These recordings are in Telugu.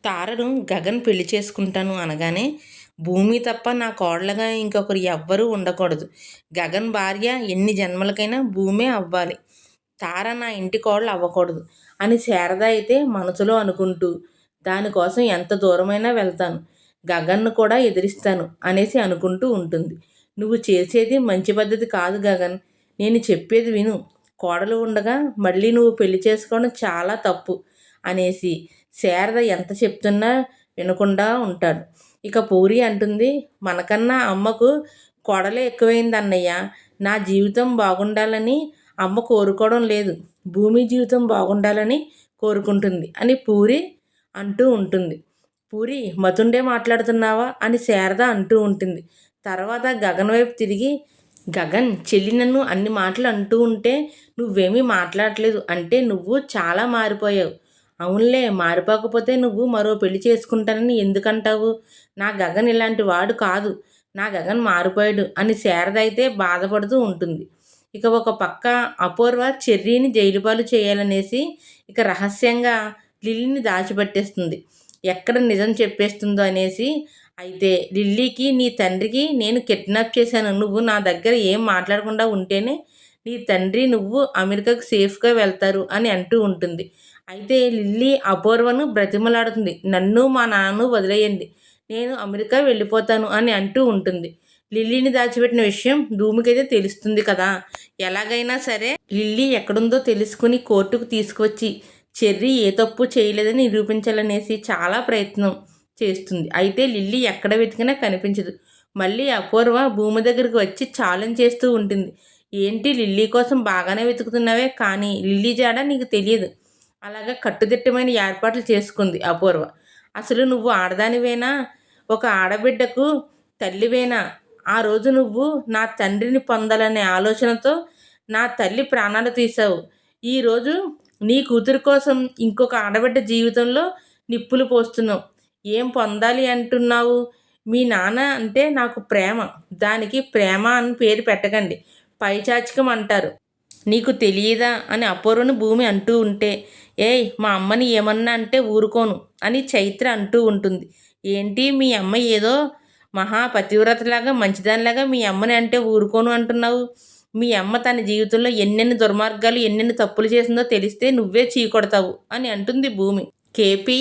తారను గగన్ పెళ్లి చేసుకుంటాను అనగానే భూమి తప్ప నా కోడలుగా ఇంకొకరు ఎవ్వరూ ఉండకూడదు. గగన్ భార్య ఎన్ని జన్మలకైనా భూమే అవ్వాలి. తార నా ఇంటి కోడలు అవ్వకూడదు అని శారద అయితే మనసులో అనుకుంటూ దానికోసం ఎంత దూరమైనా వెళ్తాను, గగన్ను కూడా ఎదిరిస్తాను అనేసి అనుకుంటూ ఉంటుంది. నువ్వు చేసేది మంచి పద్ధతి కాదు గగన్. నేను చెప్పేది విను. కోడలు ఉండగా మళ్ళీ నువ్వు పెళ్లి చేసుకోవడం చాలా తప్పు అనేసి శారద ఎంత చెప్తున్నా వినకుండా ఉంటాడు. ఇక పూరి అంటుంది, మనకన్నా అమ్మకు కోడలే ఎక్కువైంది అన్నయ్య. నా జీవితం బాగుండాలని అమ్మ కోరుకోవడం లేదు, భూమి జీవితం బాగుండాలని కోరుకుంటుంది అని పూరి అంటూ ఉంటుంది. పూరి మతుండే మాట్లాడుతున్నావా అని శారద అంటూ ఉంటుంది. తర్వాత గగన్ వైపు తిరిగి, గగన్ చెల్లి నన్ను అన్ని మాటలు అంటూ ఉంటే నువ్వేమీ మాట్లాడలేదు అంటే నువ్వు చాలా మారిపోయావు. అవునులే, మారిపోకపోతే నువ్వు మరో పెళ్లి చేసుకుంటానని ఎందుకంటావు? నా గగన్ ఇలాంటి వాడు కాదు, నా గగన్ మారిపోయాడు అని శారద అయితే బాధపడుతూ ఉంటుంది. ఇక ఒక పక్క అపూర్వ చెర్రీని జైలుపాలు చేయాలనేసి ఇక రహస్యంగా లిల్లీని దాచిపెట్టేస్తుంది. ఎక్కడ నిజం చెప్పేస్తుందో అనేసి. అయితే లిల్లీకి, నీ తండ్రికి నేను కిడ్నాప్ చేశాను, నువ్వు నా దగ్గర ఏం మాట్లాడకుండా ఉంటేనే నీ తండ్రి నువ్వు అమెరికాకు సేఫ్గా వెళ్తారు అని అంటూ ఉంటుంది. అయితే లిల్లీ అపూర్వను బ్రతిమలాడుతుంది, నన్ను మా నాన్నను వదిలేయండి, నేను అమెరికా వెళ్ళిపోతాను అని అంటూ ఉంటుంది. లిల్లీని దాచిపెట్టిన విషయం భూమికైతే తెలుస్తుంది కదా. ఎలాగైనా సరే లిల్లీ ఎక్కడుందో తెలుసుకుని కోర్టుకు తీసుకువచ్చి చెర్రీ ఏ తప్పు చేయలేదని నిరూపించాలనేసి చాలా ప్రయత్నం చేస్తుంది. అయితే లిల్లీ ఎక్కడ వెతికినా కనిపించదు. మళ్ళీ అపూర్వ భూమి దగ్గరికి వచ్చి ఛాలెంజ్ చేస్తూ ఉంటుంది. ఏంటి, లిల్లీ కోసం బాగానే వెతుకుతున్నావే, కానీ లిల్లీ జాడ నీకు తెలియదు. అలాగా కట్టుదిట్టమైన ఏర్పాట్లు చేసుకుంది అపూర్వ. అసలు నువ్వు ఆడదానివేనా, ఒక ఆడబిడ్డకు తల్లివేనా? ఆ రోజు నువ్వు నా తండ్రిని పొందాలనే ఆలోచనతో నా తల్లి ప్రాణాలు తీశావు. ఈరోజు నీ కూతురు కోసం ఇంకొక ఆడబిడ్డ జీవితంలో నిప్పులు పోస్తున్నావు. ఏం పొందాలి అంటున్నావు? మీ నాన్న అంటే నాకు ప్రేమ, దానికి ప్రేమ అని పేరు పెట్టకండి, పైచాచికం అంటారు, నీకు తెలియదా అని అపూర్వను భూమి అంటూ ఉంటే, ఏయ్ మా అమ్మని ఏమన్నా అంటే ఊరుకోను అని చైత్ర అంటూ ఉంటుంది. ఏంటి, మీ అమ్మ ఏదో మహాపతివ్రతలాగా మంచిదానిలాగా మీ అమ్మని అంటే ఊరుకోను అంటున్నావు? మీ అమ్మ తన జీవితంలో ఎన్నెన్ని దుర్మార్గాలు ఎన్నెన్ని తప్పులు చేసిందో తెలిస్తే నువ్వే చీకొడతావు అని అంటుంది భూమి. కేపీ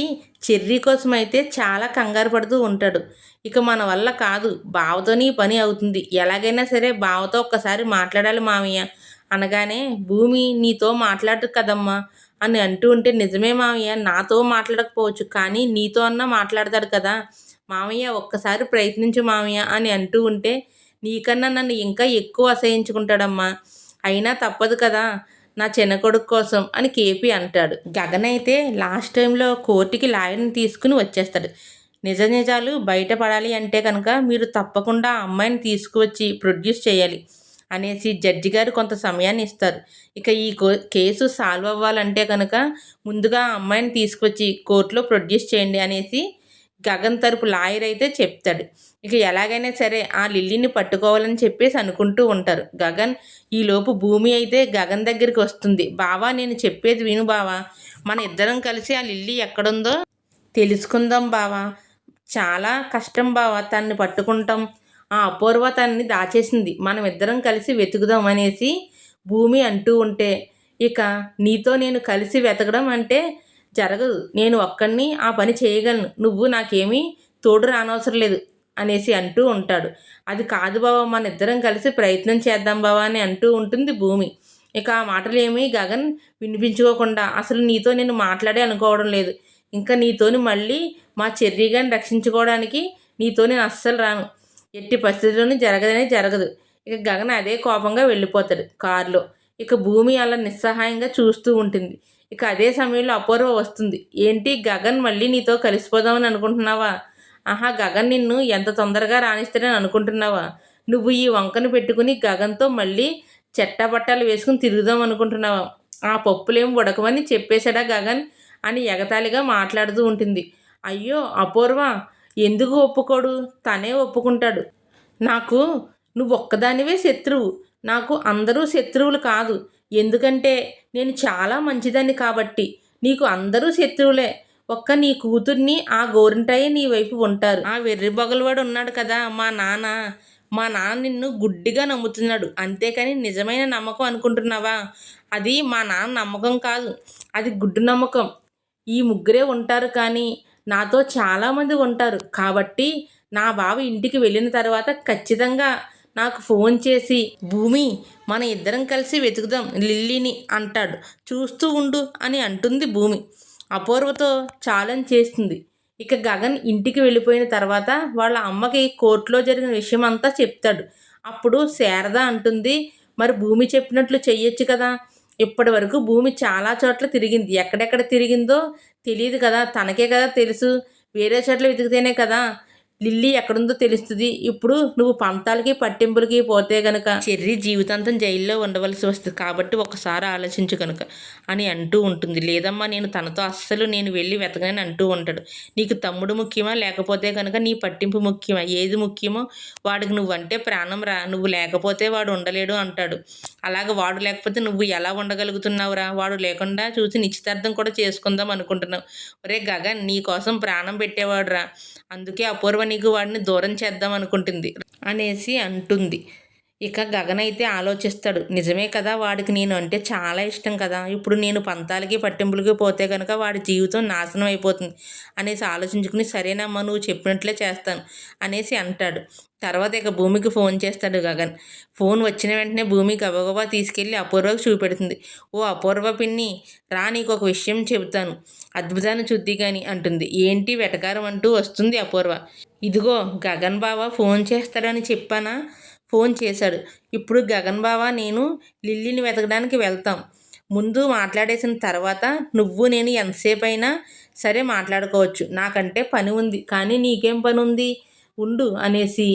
చెర్రీ కోసం అయితే చాలా కంగారు పడుతూ ఉంటాడు. ఇక మన వల్ల కాదు, బావతోని పని అవుతుంది, ఎలాగైనా సరే బావతో ఒక్కసారి మాట్లాడాలి మామయ్య అనగానే భూమి నీతో మాట్లాడు కదమ్మా అని అంటూ ఉంటే, నిజమే మామయ్య, నాతో మాట్లాడకపోవచ్చు కానీ నీతో అన్నా మాట్లాడతాడు కదా మామయ్య, ఒక్కసారి ప్రయత్నించు మామయ్య అని అంటూ ఉంటే, నీకన్నా నన్ను ఇంకా ఎక్కువ అసహించుకుంటాడమ్మా, అయినా తప్పదు కదా నా చిన్న కొడుకు కోసం అని కేపీ అంటాడు. గగన్ అయితే లాస్ట్ టైంలో కోర్టుకి లాయర్ని తీసుకుని వచ్చేస్తాడు. నిజ నిజాలు బయటపడాలి అంటే కనుక మీరు తప్పకుండా ఆ అమ్మాయిని తీసుకువచ్చి ప్రొడ్యూస్ చేయాలి అనేసి జడ్జి గారు కొంత సమయాన్ని ఇస్తారు. ఇక ఈ కేసు సాల్వ్ అవ్వాలంటే కనుక ముందుగా ఆ అమ్మాయిని తీసుకొచ్చి కోర్టులో ప్రొడ్యూస్ చేయండి అనేసి గగన్ తరపు లాయర్ అయితే చెప్తాడు. ఇక ఎలాగైనా సరే ఆ లిల్లీని పట్టుకోవాలని చెప్పేసి అనుకుంటూ ఉంటారు. గగన్ ఈలోపు భూమి అయితే గగన్ దగ్గరికి వస్తుంది. బావా, నేను చెప్పేది విను బావా, మన ఇద్దరం కలిసి ఆ లిల్లీ ఎక్కడుందో తెలుసుకుందాం బావా, చాలా కష్టం బావా తన్ని పట్టుకుంటాం, ఆ అపూర్వ తన్ని దాచేసింది, మనం ఇద్దరం కలిసి వెతుకుదాం అనేసి భూమి అంటూ ఉంటే, ఇక నీతో నేను కలిసి వెతకడం అంటే జరగదు, నేను ఒక్కడిని ఆ పని చేయగలను, నువ్వు నాకేమీ తోడు రానవసరం లేదు అనేసి అంటూ ఉంటాడు. అది కాదు బావా, మన ఇద్దరం కలిసి ప్రయత్నం చేద్దాం బావా అని అంటూ ఉంటుంది భూమి. ఇక ఆ మాటలు ఏమీ గగన్ వినిపించుకోకుండా, అసలు నీతో నేను మాట్లాడే అనుకోవడం లేదు, ఇంకా నీతోని మళ్ళీ మా చెర్రీ గారిని రక్షించుకోవడానికి నీతో నేను అస్సలు రాను, ఎట్టి పరిస్థితుల్లోనూ జరగదనే జరగదు. ఇక గగన్ అదే కోపంగా వెళ్ళిపోతాడు కారులో. ఇక భూమి అలా నిస్సహాయంగా చూస్తూ ఉంటుంది. ఇక అదే సమయంలో అపూర్వ వస్తుంది. ఏంటి గగన్, మళ్ళీ నీతో కలిసిపోదామని అనుకుంటున్నావా? ఆహా, గగన్ నిన్ను ఎంత తొందరగా రాణిస్తాడని అనుకుంటున్నావా? నువ్వు ఈ వంకను పెట్టుకుని గగన్తో మళ్ళీ చెట్టాపట్టాలు వేసుకుని తిరుగుదాం అనుకుంటున్నావా? ఆ పప్పులేం ఉడకమని చెప్పేశాడా గగన్ అని ఎగతాళిగా మాట్లాడుతూ ఉంటుంది. అయ్యో అపూర్వ, ఎందుకు ఒప్పుకోడు, తనే ఒప్పుకుంటాడు. నాకు నువ్వు ఒక్కదానివే శత్రువు, నాకు అందరూ శత్రువులు కాదు, ఎందుకంటే నేను చాలా మంచిదాన్ని కాబట్టి నీకు అందరూ శత్రువులే. ఒక్క నీ కూతుర్ని ఆ గోరింటాయే నీ వైపు ఉంటారు. ఆ వెర్రి బొగలవాడు ఉన్నాడు కదా మా నాన్న నిన్ను గుడ్డిగా నమ్ముతున్నాడు, అంతేకాని నిజమైన నమ్మకం అనుకుంటున్నావా? అది మా నాన్న నమ్మకం కాదు, అది గుడ్డు నమ్మకం. ఈ ముగ్గురే ఉంటారు కానీ నాతో చాలామంది ఉంటారు. కాబట్టి నా బావ ఇంటికి వెళ్ళిన తర్వాత ఖచ్చితంగా నాకు ఫోన్ చేసి, భూమి, మన ఇద్దరం కలిసి వెతుకుదాం లిల్లీని అంటాడు. చూస్తూ ఉండు అని అంటుంది భూమి. అపూర్వతో ఛాలెంజ్ చేస్తుంది. ఇక గగన్ ఇంటికి వెళ్ళిపోయిన తర్వాత వాళ్ళ అమ్మకి కోర్టులో జరిగిన విషయం అంతా చెప్తాడు. అప్పుడు శారద అంటుంది, మరి భూమి చెప్పినట్లు చెయ్యొచ్చు కదా. ఇప్పటి వరకు భూమి చాలా చోట్ల తిరిగింది, ఎక్కడెక్కడ తిరిగిందో తెలియదు కదా, తనకే కదా తెలుసు. వేరే చోట్ల వెతికితేనే కదా లిల్లీ ఎక్కడుందో తెలుస్తుంది. ఇప్పుడు నువ్వు పంతాలకి పట్టింపులకి పోతే గనక చెర్రీ జీవితాంతం జైల్లో ఉండవలసి వస్తుంది. కాబట్టి ఒకసారి ఆలోచించు కనుక అని అంటూ ఉంటుంది. లేదమ్మా, నేను తనతో అస్సలు నేను వెళ్ళి వెతకనని అంటూ ఉంటాడు. నీకు తమ్ముడు ముఖ్యమా లేకపోతే కనుక నీ పట్టింపు ముఖ్యమా? ఏది ముఖ్యమో? వాడికి నువ్వంటే ప్రాణం రా, నువ్వు లేకపోతే వాడు ఉండలేడు అంటాడు. అలాగే వాడు లేకపోతే నువ్వు ఎలా ఉండగలుగుతున్నావురా? వాడు లేకుండా చూసి నిశ్చితార్థం కూడా చేసుకుందాం అనుకుంటున్నావు. ఒరే గగన్, నీ కోసం ప్రాణం పెట్టేవాడు రా, అందుకే అపూర్వ నీకు వాడిని దూరం చేద్దాం అనుకుంటుంది అనేసి అంటుంది. ఇక గగన్ అయితే ఆలోచిస్తాడు. నిజమే కదా, వాడికి నేను అంటే చాలా ఇష్టం కదా. ఇప్పుడు నేను పంతాలకి పట్టింపులకి పోతే కనుక వాడి జీవితం నాశనం అయిపోతుంది అనేసి ఆలోచించుకుని, సరేనమ్మా, నువ్వు చెప్పినట్లే చేస్తాను అనేసి అంటాడు. తర్వాత ఇక భూమికి ఫోన్ చేస్తాడు గగన్. ఫోన్ వచ్చిన వెంటనే భూమి గబగబా తీసుకెళ్ళి అపూర్వకు చూపెడుతుంది. ఓ అపూర్వ పిన్ని, రా, నీకు ఒక విషయం చెబుతాను, అద్భుతాన్ని చూద్ది కానీ అంటుంది. ఏంటి వెటకారం అంటూ వస్తుంది అపూర్వ. ఇదిగో గగన్ బావ ఫోన్ చేస్తాడని చెప్పానా? ఫోన్ చేశాడు. ఇప్పుడు గగన్ బావ నేను లిల్లీని వెతకడానికి వెళ్తాం. ముందు మాట్లాడేసిన తర్వాత నువ్వు నేను ఎంతసేపు అయినా సరే మాట్లాడుకోవచ్చు. నాకంటే పని ఉంది, కానీ నీకేం పని ఉంది? ఉండు అనేసి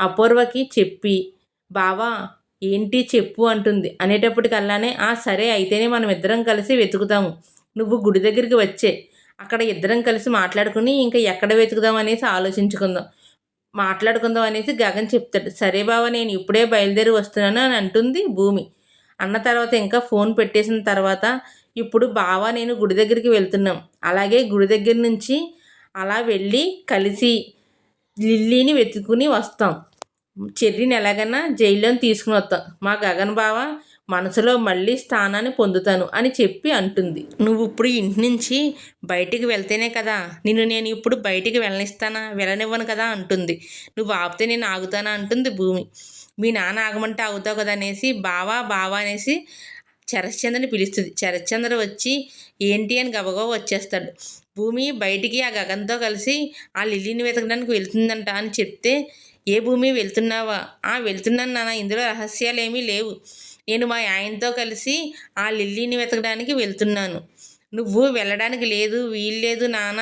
అపూర్వకి చెప్పి, బావా ఏంటి చెప్పు అంటుంది. అనేటప్పటికల్లానే, సరే అయితేనే మనం ఇద్దరం కలిసి వెతుకుతాము, నువ్వు గుడి దగ్గరికి వచ్చే, అక్కడ ఇద్దరం కలిసి మాట్లాడుకుని ఇంకా ఎక్కడ వెతుకుదాం అనేసి మాట్లాడుకుందాం అనేసి గగన్ చెప్తాడు. సరే బావ, నేను ఇప్పుడే బయలుదేరి వస్తున్నాను అని అంటుంది భూమి. అన్న తర్వాత ఇంకా ఫోన్ పెట్టేసిన తర్వాత, ఇప్పుడు బావ నేను గుడి దగ్గరికి వెళ్తున్నాం, అలాగే గుడి దగ్గర నుంచి అలా వెళ్ళి కలిసి లిల్లీని వెతుకుని వస్తాం, చెర్రీని ఎలాగైనా జైల్లోని తీసుకుని వస్తాం, మా గగన్ బావ మనసులో మళ్ళీ స్థానాన్ని పొందుతాను అని చెప్పి అంటుంది. నువ్వు ఇప్పుడు ఇంటి నుంచి బయటికి వెళ్తేనే కదా నేను ఇప్పుడు బయటికి వెళ్ళనివ్వను కదా అంటుంది. నువ్వు ఆపితే నేను ఆగుతానా అంటుంది భూమి. మీ నాన్న ఆగమంటే ఆగుతావు కదా అనేసి బావా అనేసి శరశ్చంద్రని పిలుస్తుంది. శరశ్చంద్ర వచ్చి ఏంటి అని గబగబా వచ్చేస్తాడు. భూమి బయటికి ఆ గగన్తో కలిసి ఆ లిల్లీని వెతకడానికి వెళ్తుందంట అని చెప్తే, ఏ భూమి వెళ్తున్నావా? వెళ్తున్నాను నాన్న, ఇందులో రహస్యాలు ఏమీ లేవు, నేను మా ఆయనతో కలిసి ఆ లిల్లీని వెతకడానికి వెళ్తున్నాను. నువ్వు వెళ్ళడానికి వీల్లేదు నాన్న,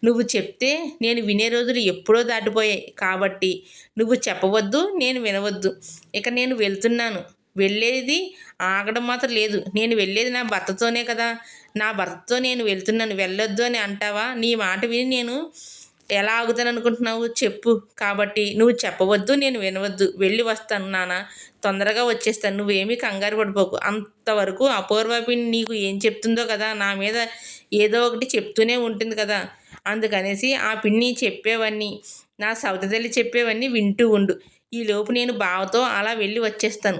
నువ్వు చెప్తే నేను వినే రోజులు ఎప్పుడో దాటిపోయాయి, కాబట్టి నువ్వు చెప్పవద్దు, నేను వినవద్దు. ఇక నేను వెళ్తున్నాను, వెళ్ళేది ఆగడం మాత్రం లేదు, నేను వెళ్ళేది నా భర్తతోనే కదా, నా భర్తతో నేను వెళ్తున్నాను, వెళ్ళొద్దు అని అంటావా? నీ మాట విని నేను ఎలా ఆగుతాను అనుకుంటున్నావు చెప్పు. కాబట్టి నువ్వు చెప్పవద్దు, నేను వినవద్దు, వెళ్ళి వస్తాను నాన్న, తొందరగా వచ్చేస్తాను, నువ్వేమీ కంగారు పడిపోకు. అంతవరకు అపూర్వ పిన్ని నీకు ఏం చెప్తుందో కదా, నా మీద ఏదో ఒకటి చెప్తూనే ఉంటుంది కదా, అందుకనేసి ఆ పిన్ని చెప్పేవన్నీ, నా సవతి తల్లి చెప్పేవన్నీ వింటూ ఉండు. ఈలోపు నేను బావతో అలా వెళ్ళి వచ్చేస్తాను.